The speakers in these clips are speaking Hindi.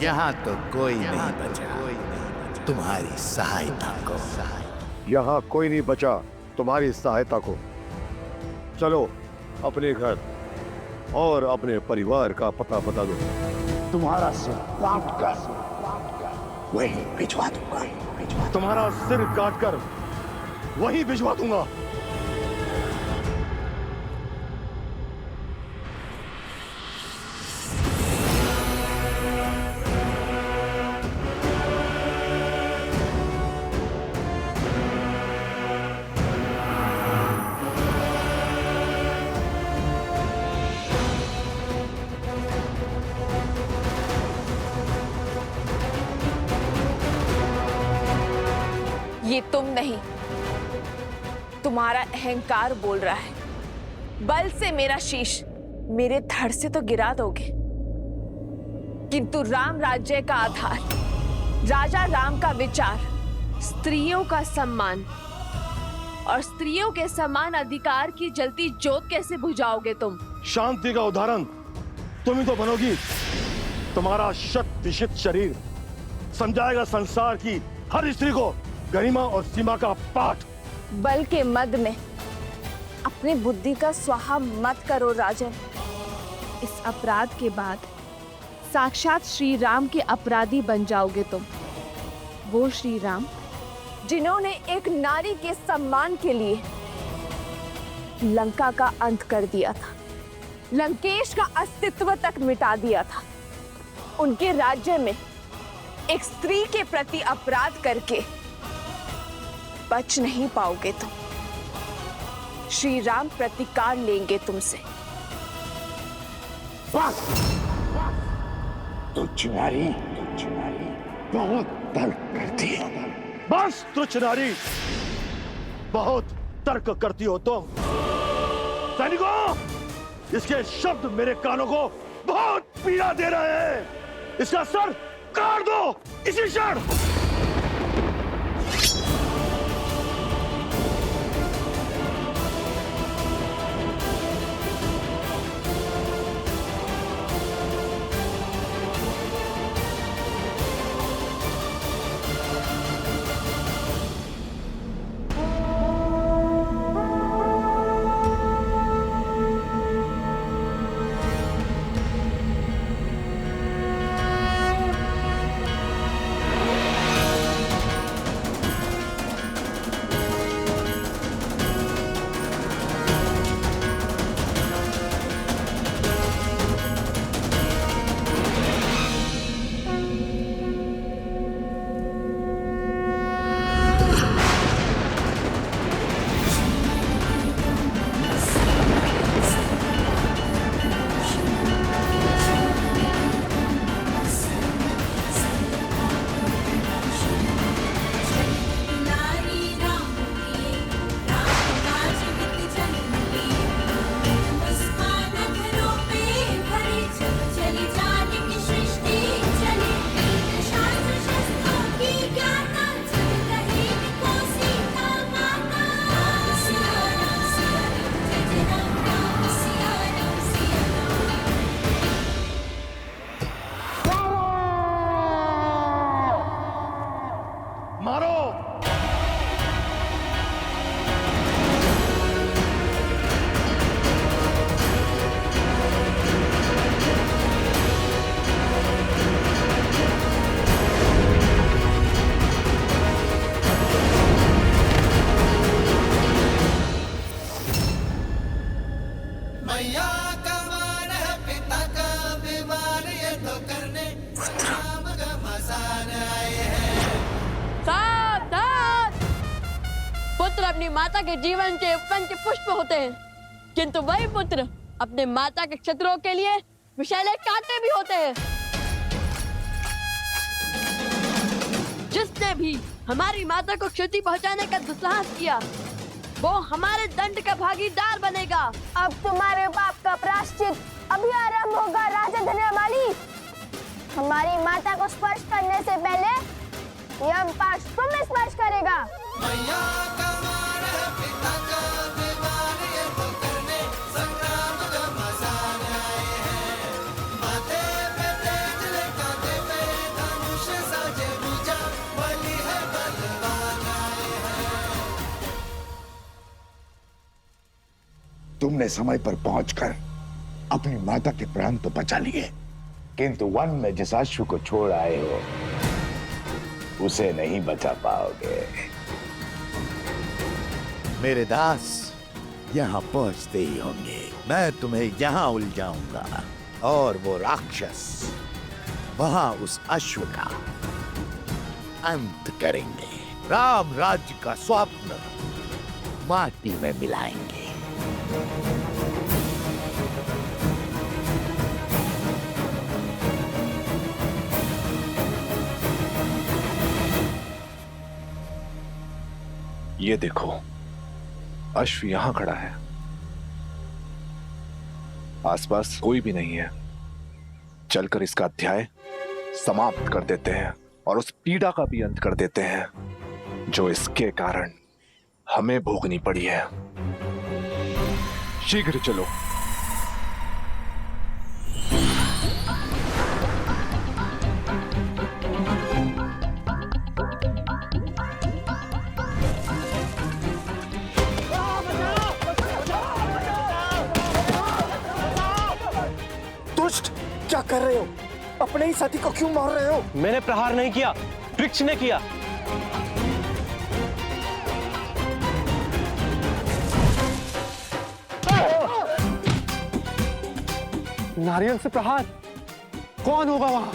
यहाँ तो कोई नहीं बचा तुम्हारी सहायता को। यहाँ कोई नहीं बचा तुम्हारी सहायता को। चलो अपने घर और अपने परिवार का पता बता दो। तुम्हारा सिर काट कर वहीं भिजवा दूंगा। तुम्हारा सिर काट कर वहीं भिजवा दूंगा। ये तुम नहीं, तुम्हारा अहंकार बोल रहा है। बल से मेरा शीश मेरे धड़ से तो गिरा दोगे, किंतु राम राज्य का आधार, राजा राम का विचार, स्त्रियों का सम्मान और स्त्रियों के समान अधिकार की जलती ज्योत कैसे बुझाओगे तुम? शांति का उदाहरण तुम ही तो बनोगी। तुम्हारा शत विशित शरीर समझाएगा संसार की हर स्त्री को गरिमा और सीमा का पाठ। बल के मद में अपनी बुद्धि का स्वाहा मत करो राजन। इस अपराध के बाद साक्षात श्री राम के अपराधी बन जाओगे तुम। वो श्री राम जिन्होंने एक नारी के सम्मान के लिए लंका का अंत कर दिया था, लंकेश का अस्तित्व तक मिटा दिया था। उनके राज्य में एक स्त्री के प्रति अपराध करके बच नहीं पाओगे तुम। श्री राम प्रतिकार लेंगे तुमसे। बस तुझ नारी बहुत तर्क करती है। बस तुच्छ नारी, बहुत तर्क करती हो तुम। सैनिकों, इसके शब्द मेरे कानों को बहुत पीड़ा दे रहे हैं। इसका सर काट दो इसी क्षण। अपनी माता के जीवन के उपवन के पुष्प होते हैं, किंतु वही पुत्र अपने माता के शत्रुओं के लिए विषैले कांटे भी होते हैं। जिसने भी हमारी माता को क्षति पहुंचाने का दुस्साहस किया, वो हमारे दंड का भागीदार बनेगा। अब तुम्हारे पाप का प्रायश्चित अभी आरंभ होगा राजा धन्यमाली। हमारी माता को स्पर्श करने से पहले यम पाश तुम्हें स्पर्श करेगा। तुमने समय पर पहुंचकर अपनी माता के प्राण तो बचा लिए, किंतु वन में जिस अश्व को छोड़ आए हो उसे नहीं बचा पाओगे। मेरे दास यहाँ पहुंचते ही होंगे। मैं तुम्हें यहाँ उलझाऊंगा और वो राक्षस वहां उस अश्व का अंत करेंगे। राम राज्य का स्वप्न माटी में मिलाएंगे। ये देखो, अश्व यहां खड़ा है, आसपास कोई भी नहीं है। चलकर इसका अध्याय समाप्त कर देते हैं और उस पीड़ा का भी अंत कर देते हैं जो इसके कारण हमें भोगनी पड़ी है। शीघ्र चलो। दुष्ट, क्या कर रहे हो? अपने ही साथी को क्यों मार रहे हो? मैंने प्रहार नहीं किया, वृक्ष ने किया। नारियल से प्रहार? कौन होगा वहां?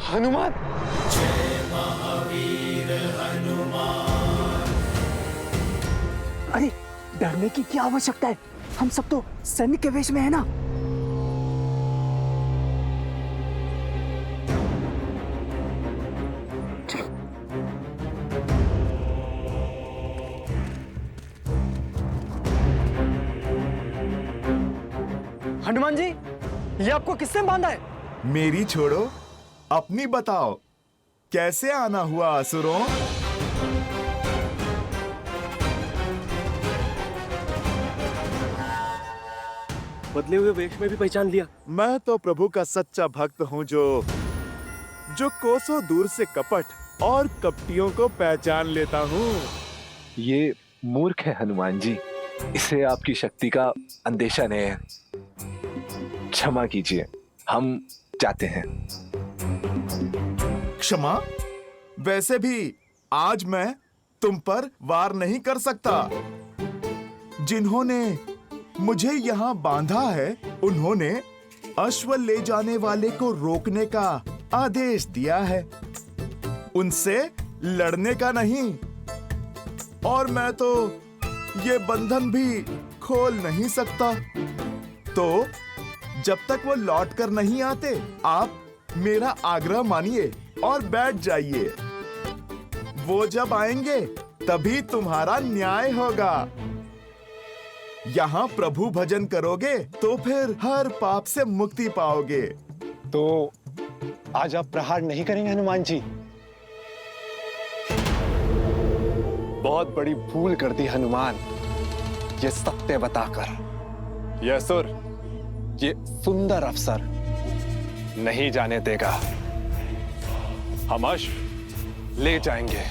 हनुमान! अरे डरने की क्या आवश्यकता है? हम सब तो सैन्य के वेश में है ना। हनुमान जी, ये आपको किसने बांधा है? मेरी छोड़ो, अपनी बताओ, कैसे आना हुआ असुरों? बदले हुए वेश में भी पहचान लिया। मैं तो प्रभु का सच्चा भक्त हूँ जो कोसों दूर से कपट और कपटियों को पहचान लेता हूँ। ये मूर्ख है हनुमान जी, इसे आपकी शक्ति का अंदेशा नहीं है। क्षमा कीजिए, हम जाते हैं। क्षमा? वैसे भी आज मैं तुम पर वार नहीं कर सकता। जिन्होंने मुझे यहाँ बांधा है, उन्होंने अश्व ले जाने वाले को रोकने का आदेश दिया है, उनसे लड़ने का नहीं। और मैं तो ये बंधन भी खोल नहीं सकता। तो जब तक वो लौट कर नहीं आते, आप मेरा आग्रह मानिए और बैठ जाइए। वो जब आएंगे तभी तुम्हारा न्याय होगा। यहाँ प्रभु भजन करोगे तो फिर हर पाप से मुक्ति पाओगे। तो आज आप प्रहार नहीं करेंगे हनुमान जी? बहुत बड़ी भूल कर दी हनुमान, ये सत्य बताकर। यह असुर, ये सुंदर अवसर नहीं जाने देगा। हम अश्व ले जाएंगे।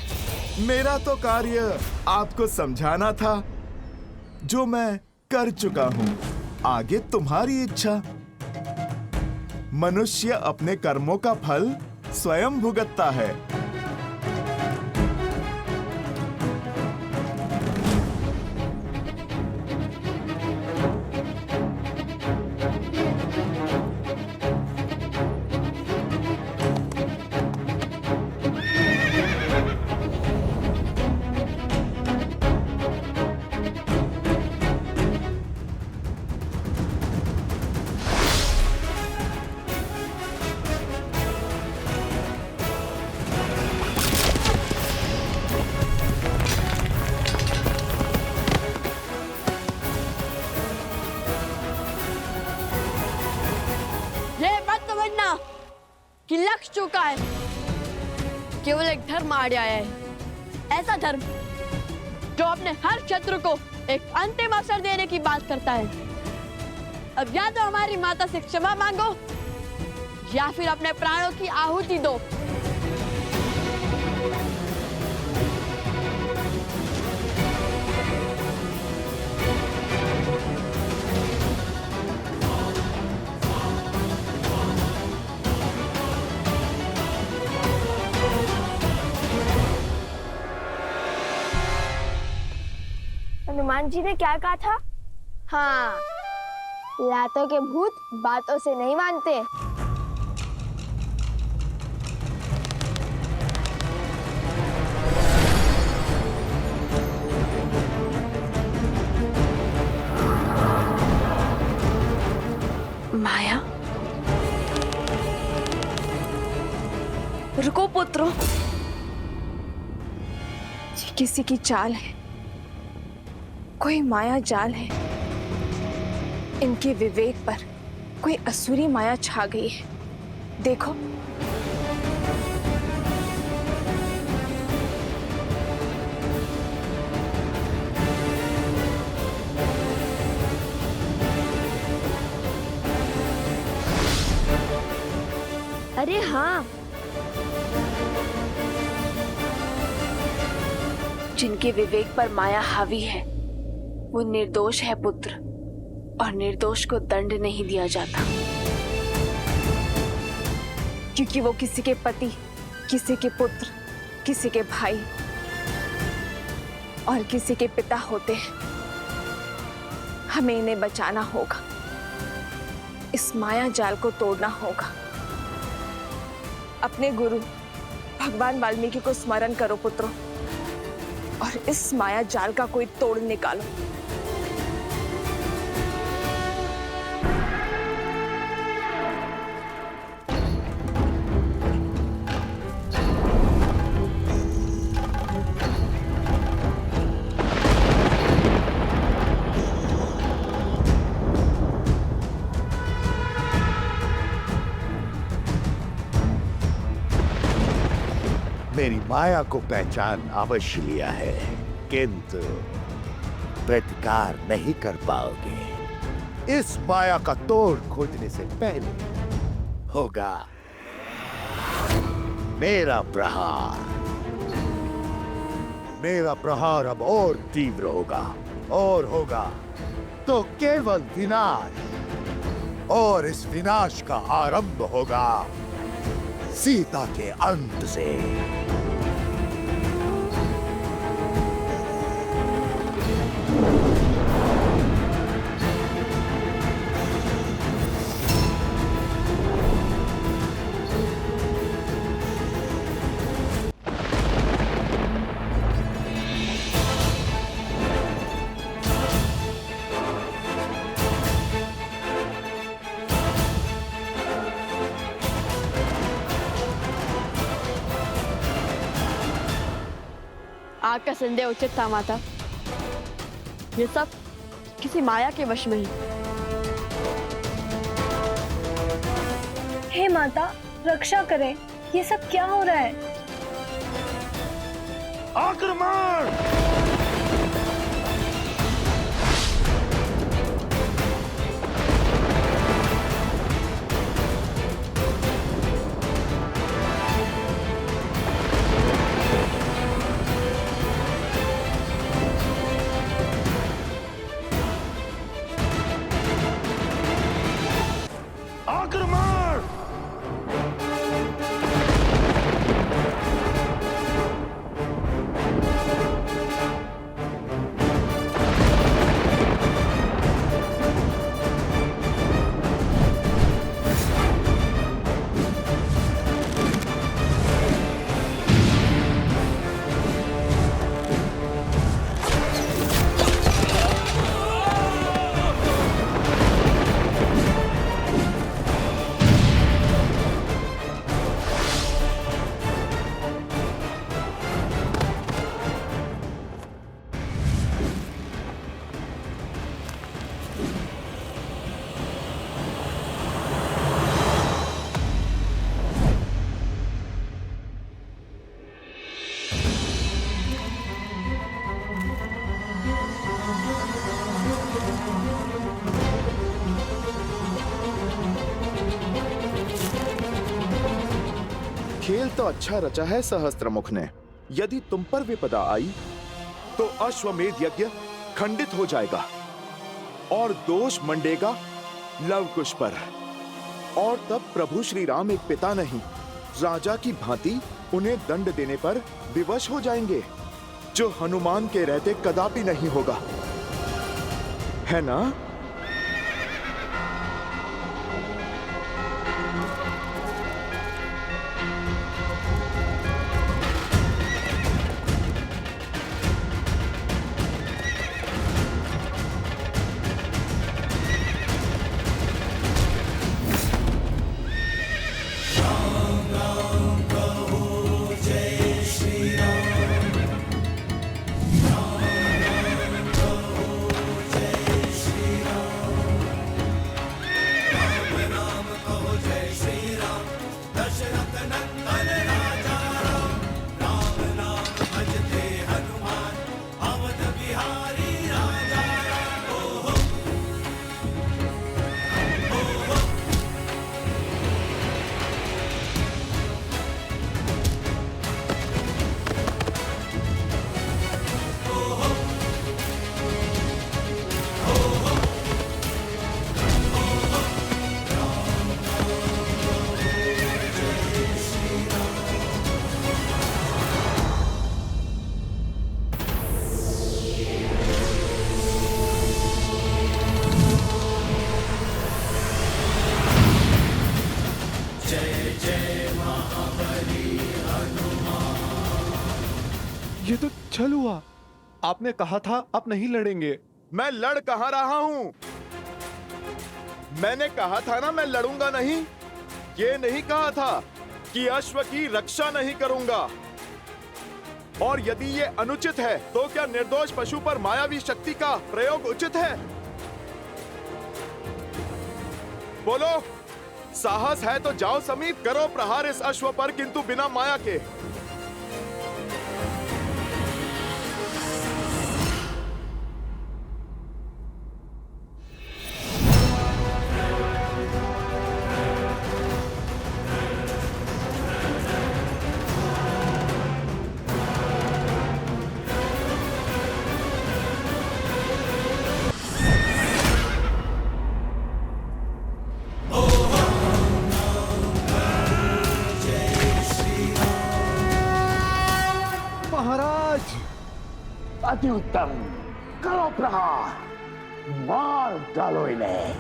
मेरा तो कार्य आपको समझाना था, जो मैं कर चुका हूँ। आगे तुम्हारी इच्छा। मनुष्य अपने कर्मों का फल स्वयं भुगतता है। केवल एक धर्म आड़े आया है, ऐसा धर्म जो अपने हर शत्रु को एक अंतिम अवसर देने की बात करता है। अब या तो हमारी माता से क्षमा मांगो या फिर अपने प्राणों की आहुति दो। हनुमान जी ने क्या कहा था? हाँ, लातों के भूत बातों से नहीं मानते। माया, रुको पुत्रों, ये किसी की चाल है, कोई माया जाल है। इनके विवेक पर कोई असुरी माया छा गई है। देखो, अरे हाँ, जिनके विवेक पर माया हावी है वो निर्दोष है पुत्र, और निर्दोष को दंड नहीं दिया जाता, क्योंकि वो किसी के पति, किसी के पुत्र, किसी के भाई और किसी के पिता होते हैं। हमें इन्हें बचाना होगा, इस माया जाल को तोड़ना होगा। अपने गुरु भगवान वाल्मीकि को स्मरण करो पुत्रों, और इस माया जाल का कोई तोड़ निकालो। मेरी माया को पहचान अवश्य लिया है, किंतु प्रतिकार नहीं कर पाओगे। इस माया का तोड़ खोजने से पहले होगा मेरा प्रहार। मेरा प्रहार अब और तीव्र होगा, और होगा तो केवल विनाश, और इस विनाश का आरंभ होगा सीता के अंत से। आग का संदेह उचित था माता, ये सब किसी माया के वश में है। हे माता, रक्षा करें, ये सब क्या हो रहा है? आक्रमण! अच्छा रचा है सहस्त्रमुख ने। यदि तुम पर विपदा आई तो अश्वमेध यज्ञ खंडित हो जाएगा और दोष मंडेगा लवकुश पर। और तब प्रभु श्री राम एक पिता नहीं, राजा की भांति उन्हें दंड देने पर विवश हो जाएंगे, जो हनुमान के रहते कदापि नहीं होगा, है ना? ये तो छल हुआ। आपने कहा था आप नहीं लड़ेंगे। मैं लड़ कहां रहा हूं? मैंने कहा था ना मैं लड़ूंगा नहीं। ये नहीं कहा था कि अश्व की रक्षा नहीं करूंगा। और यदि ये अनुचित है तो क्या निर्दोष पशु पर मायावी शक्ति का प्रयोग उचित है? बोलो, साहस है तो जाओ समीप, करो प्रहार इस अश्व पर, किंतु बिना माया के। अति उत्तम, करो प्रहार, मार डालो इन्हें।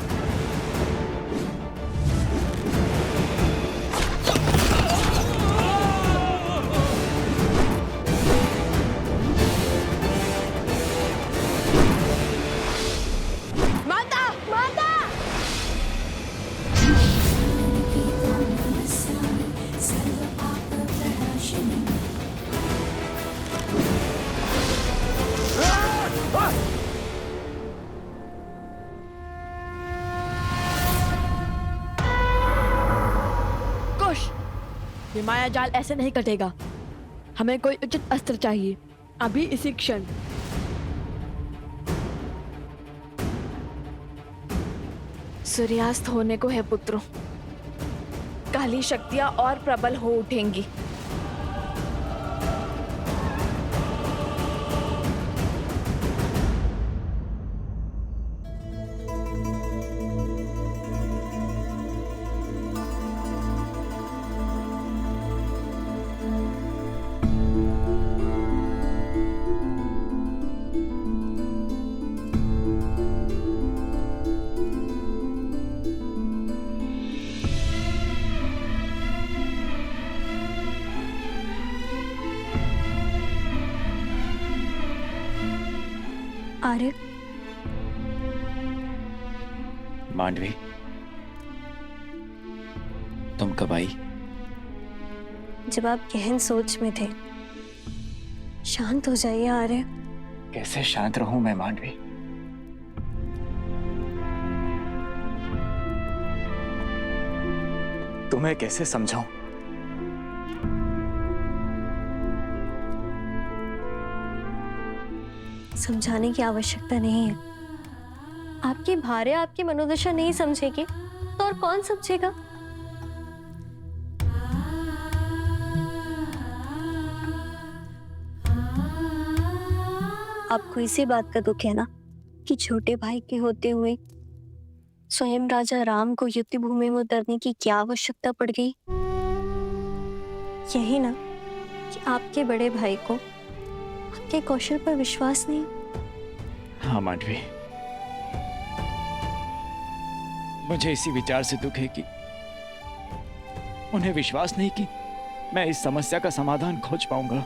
माता, माता! ये माया जाल ऐसे नहीं कटेगा। हमें कोई उचित अस्त्र चाहिए, अभी इसी क्षण। सूर्यास्त होने को है पुत्रों, काली शक्तियां और प्रबल हो उठेंगी। आर्य, मांडवी, तुम कब आई? जब आप गहन सोच में थे। शांत हो जाइए आर्य। कैसे शांत रहूं मैं मांडवी? तुम्हें कैसे समझाऊं? समझाने की आवश्यकता नहीं है। आपकी भार्य आपकी मनोदशा नहीं समझेगी तो और कौन समझेगा? आपको इसी बात का दुख है ना कि छोटे भाई के होते हुए स्वयं राजा राम को युद्ध भूमि में उतरने की क्या आवश्यकता पड़ गई? यही ना कि आपके बड़े भाई को आपके कौशल पर विश्वास नहीं। हाँ मांडवी, मुझे इसी विचार से दुख है कि उन्हें विश्वास नहीं कि मैं इस समस्या का समाधान खोज पाऊंगा।